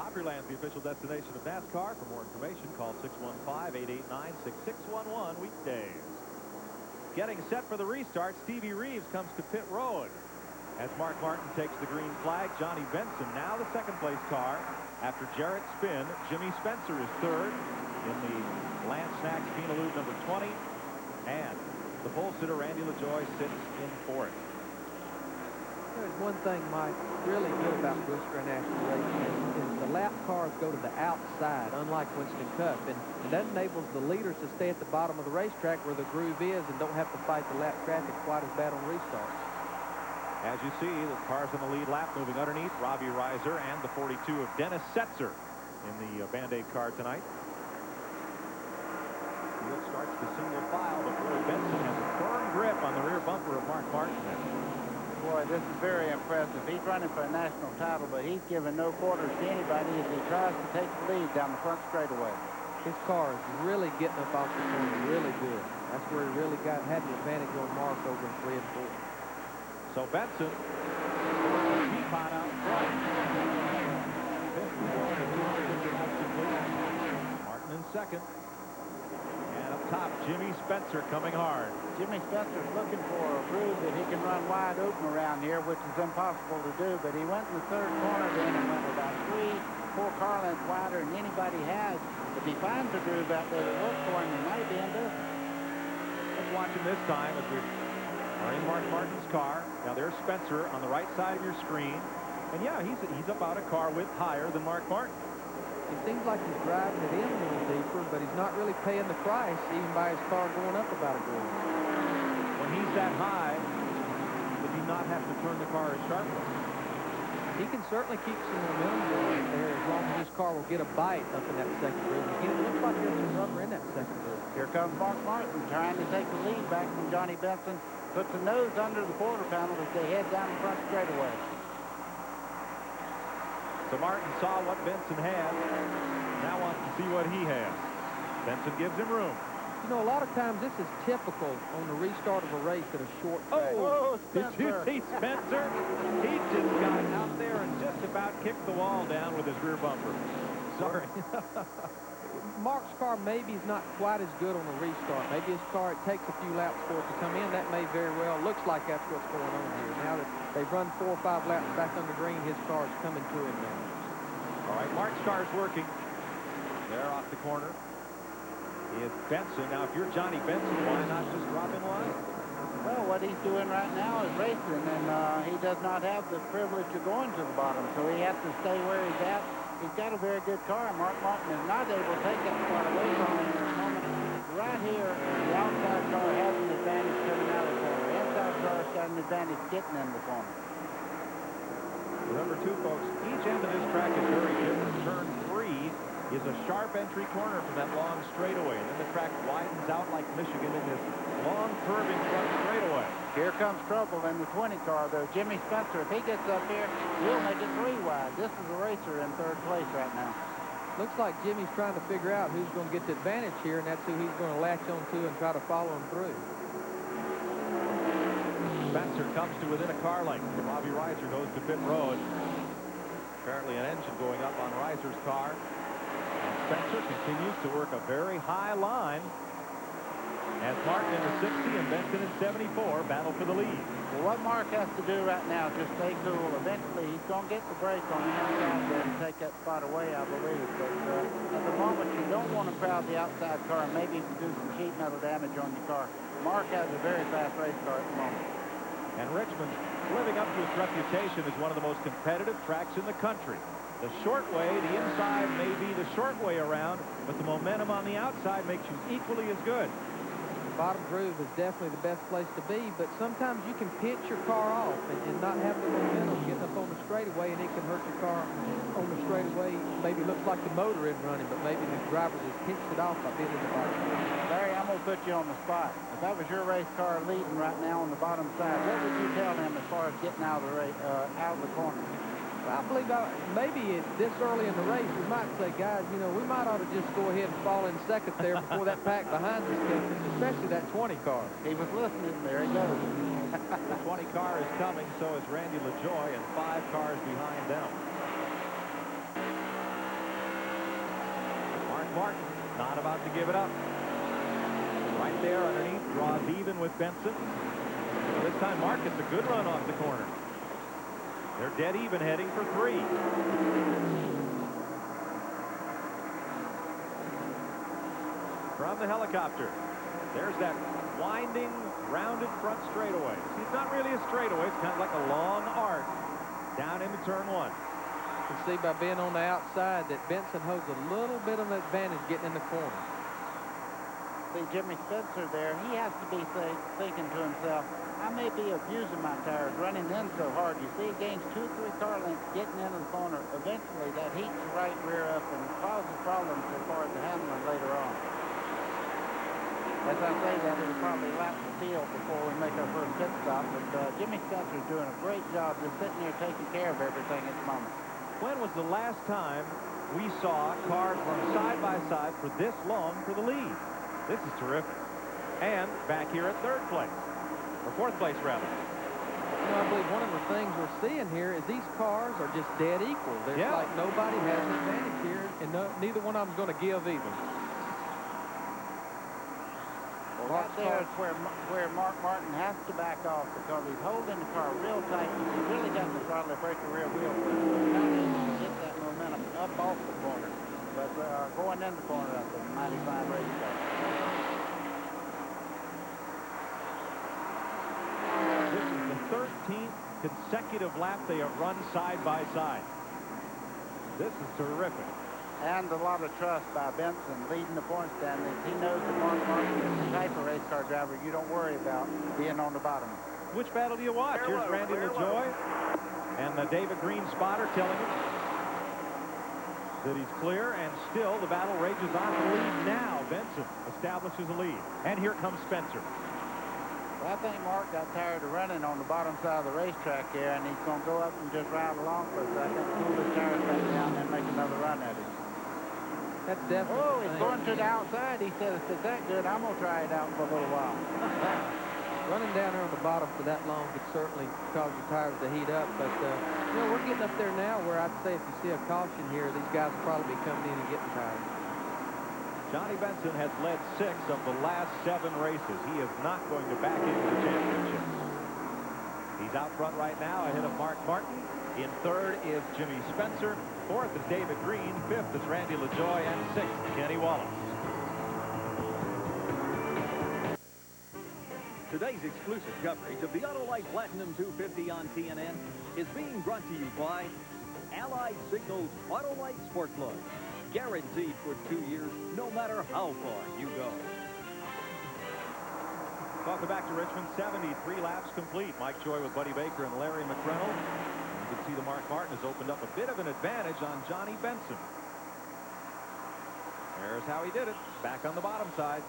Opryland's the official destination of NASCAR. For more information, call 615-889-6611 weekdays. Getting set for the restart, Stevie Reeves comes to pit road. As Mark Martin takes the green flag, Johnny Benson now the second-place car. After Jarrett Spinn, Jimmy Spencer is third in the Lance Snacks Peanaloo number 20. And the pole sitter, Randy LaJoie, sits in fourth. There's one thing, Mike, really good about Busch International Racing is the lap cars go to the outside, unlike Winston Cup, and that enables the leaders to stay at the bottom of the racetrack where the groove is and don't have to fight the lap traffic quite as bad on restarts. As you see, the cars on the lead lap moving underneath, Robbie Reiser and the 42 of Dennis Setzer in the Band-Aid car tonight. Field starts the single file, but Roy Benson has a firm grip on the rear bumper of Mark Martin. Boy, this is very impressive. He's running for a national title, but he's giving no quarters to anybody as he tries to take the lead down the front straightaway. His car is really getting up off the corner, really good. That's where he really had the advantage on Mark over in 3 and 4. So Benson, teapot out front. Martin in second. And up top, Jimmy Spencer coming hard. Jimmy Spencer's looking for a groove that he can run wide open around here, which is impossible to do, but he went in the third corner then and went about 3-4 car lengths wider than anybody has. If he finds a groove out there that works for him, he might be into it. Let's watch him this time as we're in Mark Martin's car. Now there's Spencer on the right side of your screen. And yeah, he's about a car width higher than Mark Martin. It seems like he's driving it in a little deeper, but he's not really paying the price, even by his car going up about a groove. When he's that high, does he not have to turn the car as sharply? He can certainly keep some momentum going there as long as his car will get a bite up in that second groove. Again, it looks like there's some rubber in that second groove. Here comes Mark Martin trying to take the lead back from Johnny Benson. Puts the nose under the quarter panel as they head down the front straightaway. So Martin saw what Benson had. Now wants to see what he has. Benson gives him room. You know, a lot of times this is typical on the restart of a race at a short track. Oh, did you see Spencer? He just got out there and just about kicked the wall down with his rear bumper. Sorry. Mark's car maybe is not quite as good on the restart. Maybe his car, it takes a few laps for it to come in. That may very well. Looks like that's what's going on here. Now that they've run 4 or 5 laps back on the green, his car is coming to him now. All right, Mark's car is working. There off the corner is Benson. Now, if you're Johnny Benson, why not just drop in line? Well, what he's doing right now is racing, and he does not have the privilege of going to the bottom, so he has to stay where he's at. He's got a very good car, and Mark Martin is not able to take that spot away from him at this moment. Right here, the outside car has an advantage coming out of the corner. The inside car's got an advantage getting in the corner. Remember, too, folks, each end of this track is very different. Turn 3 is a sharp entry corner from that long straightaway. And then the track widens out like Michigan in this long curving front straightaway. Here comes trouble in the 20 car, though. Jimmy Spencer, if he gets up here, he'll make it 3 wide. This is a racer in 3rd place right now. Looks like Jimmy's trying to figure out who's going to get the advantage here, and that's who he's going to latch on to and try to follow him through. Spencer comes to within a car length. Robbie Reiser goes to pit road. Apparently an engine going up on Reiser's car. And Spencer continues to work a very high line as Martin in the 60 and Benson in 74 battle for the lead. Well, what Mark has to do right now is just stay cool. Eventually, he's going to get the brake on the inside there and take that spot away, I believe. But at the moment, you don't want to crowd the outside car and maybe do some sheet metal damage on your car. Mark has a very fast race car at the moment. And Richmond, living up to its reputation as one of the most competitive tracks in the country. The short way, the inside may be the short way around, but the momentum on the outside makes you equally as good. Bottom groove is definitely the best place to be, but sometimes you can pinch your car off and not have the momentum getting up on the straightaway, and it can hurt your car on the straightaway. Maybe looks like the motor isn't running, but maybe the driver just pinched it off by being in the bottom. Larry, I'm going to put you on the spot. If that was your race car leading right now on the bottom side, what would you tell him as far as getting out of the race, out of the corner? Well, I believe maybe this early in the race, we might say, guys, you know, we might ought to just go ahead and fall in second there before that pack behind us gets us, especially that 20 car. He was listening. There he goes. The 20 car is coming, so is Randy LaJoie, and 5 cars behind them. Martin not about to give it up. Right there underneath, draws even with Benson. This time Mark gets a good run off the corner. They're dead even heading for 3. From the helicopter, there's that winding, rounded front straightaway. See, it's not really a straightaway. It's kind of like a long arc down into turn 1. You can see by being on the outside that Benson holds a little bit of an advantage getting in the corner. See, Jimmy Spencer there, he has to be thinking to himself, I may be abusing my tires, running in so hard. You see, he gains 2-3 car lengths getting into the corner. Eventually, that heats the right rear up and causes problems as far as the handling later on. As I say that, it'll probably lap the field before we make our first pit stop. But Jimmy Spencer's doing a great job just sitting here taking care of everything at the moment. When was the last time we saw cars run side by side for this long for the lead? This is terrific. And back here at 3rd place, or 4th place rather. You know, I believe one of the things we're seeing here is these cars are just dead equal. There's like nobody has an advantage here, and neither one of them's going to give even. Well, right there is where Mark Martin has to back off because he's holding the car real tight. He's really got the throttle to break the rear wheel. He's not able to get that momentum up off the corner, but going in the corner, that's a mighty fine race car. This is the 13th consecutive lap they have run side by side. This is terrific. And a lot of trust by Benson leading the point standings. He knows that Mark Martin is the type of race car driver you don't worry about being on the bottom. Which battle do you watch? Here's Randy LaJoy and the David Green spotter telling him that he's clear, and still the battle rages on. The lead now. Benson establishes a lead. And here comes Spencer. Well, I think Mark got tired of running on the bottom side of the racetrack here, and he's going to go up and just ride along for a second, cool his tires back down, and make another run at it. That's definitely. Oh, he's going to the outside. He said, if it's that good, I'm going to try it out for a little while. Running down there on the bottom for that long could certainly cause your tires to heat up, but you know, we're getting up there now where I'd say if you see a caution here, these guys will probably be coming in and getting tires. Johnny Benson has led 6 of the last 7 races. He is not going to back into the championship. He's out front right now ahead of Mark Martin. In 3rd is Jimmy Spencer. 4th is David Green. 5th is Randy LaJoy. And 6th, Kenny Wallace. Today's exclusive coverage of the Autolite Platinum 250 on TNN is being brought to you by Allied Signals Autolite Sport Plug. Guaranteed for 2 years, no matter how far you go. Welcome back to Richmond. 73 laps complete. Mike Joy with Buddy Baker and Larry McReynolds. You can see the Mark Martin has opened up a bit of an advantage on Johnny Benson. There's how he did it. Back on the bottom side.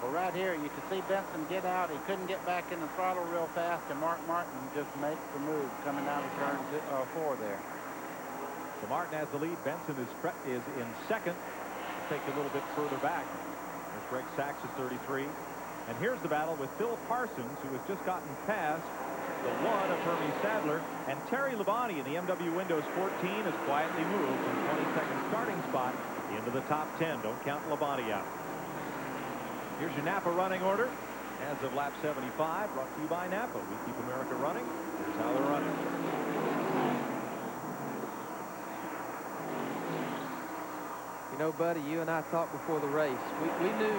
Well, right here, you can see Benson get out. He couldn't get back in the throttle real fast, and Mark Martin just makes the move coming down to turn 4 there. So Martin has the lead. Benson is in 2nd. Take a little bit further back. There's Greg Sachs at 33. And here's the battle with Phil Parsons, who has just gotten past the 1 of Hermie Sadler. And Terry Labonte in the MW Windows 14 has quietly moved from 22nd starting spot into the top 10. Don't count Labonte out. Here's your Napa running order as of lap 75, brought to you by Napa. We keep America running. Here's how they're running. You know, Buddy, you and I talked before the race. We knew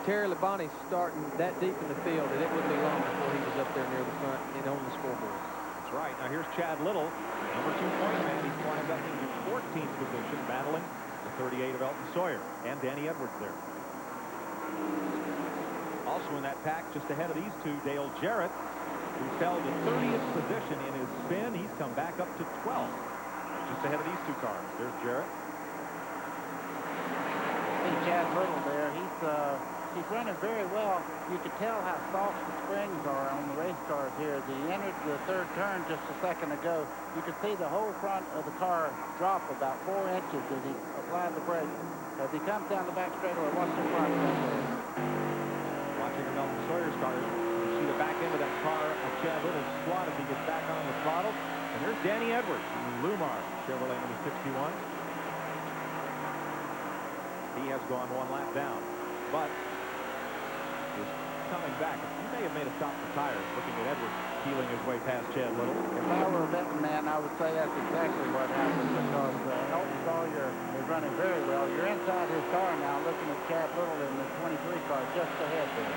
Terry Labonte starting that deep in the field, and it wouldn't be long before he was up there near the front and on the scoreboard. That's right. Now here's Chad Little, number 2 point man. He's climbed up into 14th position, battling the 38 of Elton Sawyer and Danny Edwards there. Also in that pack, just ahead of these 2, Dale Jarrett, who fell to 30th position in his spin. He's come back up to 12th, just ahead of these 2 cars. There's Jarrett. See Chad Little there. He's running very well. You can tell how soft the springs are on the race cars here. As he entered the 3rd turn just a second ago, you could see the whole front of the car drop about 4 inches as he applied the brake. As he comes down the back straightaway, watch the front. Watching the Elton Sawyer's car, you see the back end of that car of Chad Little's squat as he gets back on the throttle. And there's Danny Edwards from Lumar Chevrolet number 61. He has gone 1 lap down, but is coming back. He may have made a stop for tires, looking at Edwards peeling his way past Chad Little. If I were a betting man, I would say that's exactly what happened, because Elton Sawyer is running very well. You're inside his car now, looking at Chad Little in the 23 car just ahead there.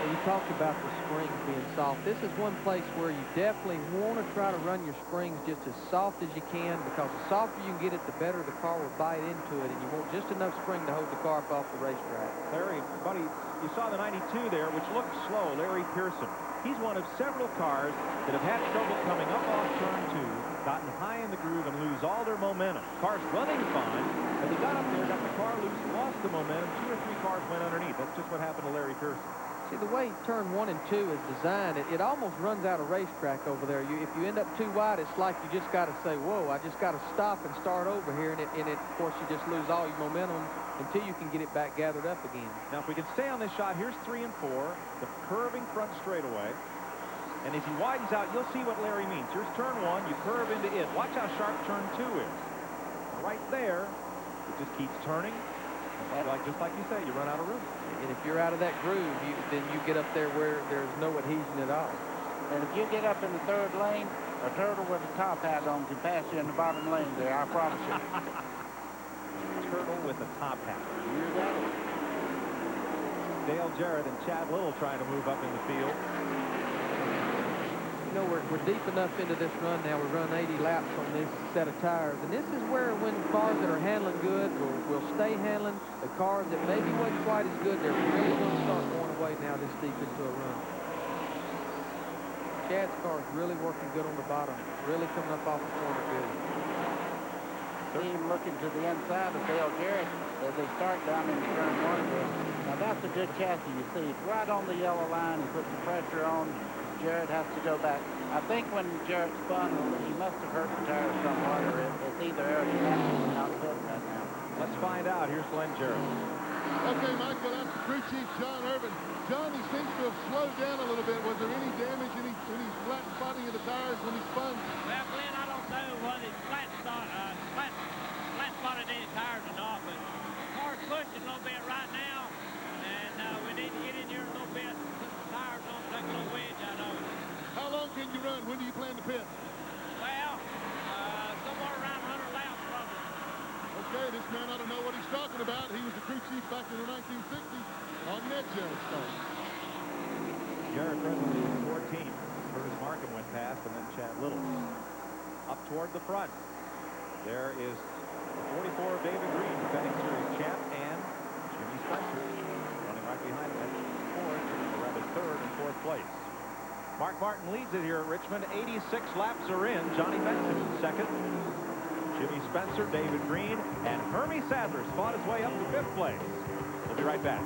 Well, you talked about the springs being soft. This is one place where you definitely want to try to run your springs just as soft as you can, because the softer you can get it, the better the car will bite into it, and you want just enough spring to hold the car up off the racetrack. Larry, buddy, you saw the 92 there, which looked slow, Larry Pearson. He's one of several cars that have had trouble coming up off turn 2, gotten high in the groove, and lose all their momentum. Car's running fine, but they got up there, got the car loose, lost the momentum. 2 or 3 cars went underneath. That's just what happened to Larry Pearson. See, the way turn 1 and 2 is designed, it almost runs out of racetrack over there. If you end up too wide, it's like you just got to say, whoa, I just got to stop and start over here. And of course, you just lose all your momentum until you can get it back gathered up again. Now, if we can stay on this shot, here's 3 and 4, the curving front straightaway. And as he widens out, you'll see what Larry means. Here's turn 1, you curve into it. Watch how sharp turn 2 is. Right there, it just keeps turning. Just like you say, you run out of room. And if you're out of that groove, then you get up there where there's no adhesion at all. And if you get up in the 3rd lane, a turtle with a top hat on can pass you in the bottom lane there, I promise you. Turtle with a top hat. You got it. Dale Jarrett and Chad Little trying to move up in the field. You know, we're deep enough into this run now. We run 80 laps on this set of tires. And this is where, when cars that are handling good will stay handling, the cars that maybe wasn't quite as good, they're really going to start going away now this deep into a run. Chad's car is really working good on the bottom. Really coming up off the corner good. Team looking to the inside of Dale Jarrett as they start down in turn 1 there. Now that's a good chassis. You see, it's right on the yellow line. He puts the pressure on. Jarrett has to go back. I think when Jarrett spun, he must have hurt the tires somewhat, or it's either aerodynamic or not fit right now. Let's find out. Here's Glenn Jarrett. Okay, Michael, that's the crew chief, John Irvin. John, he seems to have slowed down a little bit. Was there any damage, any flat spotting of the tires when he spun? Well, Glenn, I don't know whether it's flat spotted any tires or not, but the car's pushing a little bit right now, and we need to get in here a little bit, put the tires on, take a little wedge out of it. How long can you run? When do you plan to pit? Well, somewhere around 100 laps probably. Okay, this man ought to know what he's talking about. He was the crew chief back in the 1960s on Ned Jarrett's car. Jarrett presently is 14. Curtis Markham went past, and then Chad Little. Up toward the front. There is the 44 of David Green, defending series champ, and Jimmy Spencer running right behind him at 4th, or rather 3rd and 4th place. Mark Martin leads it here at Richmond. 86 laps are in. Johnny Benson in 2nd. Jimmy Spencer, David Green, and Hermie Sadler's fought his way up to 5th place. We'll be right back.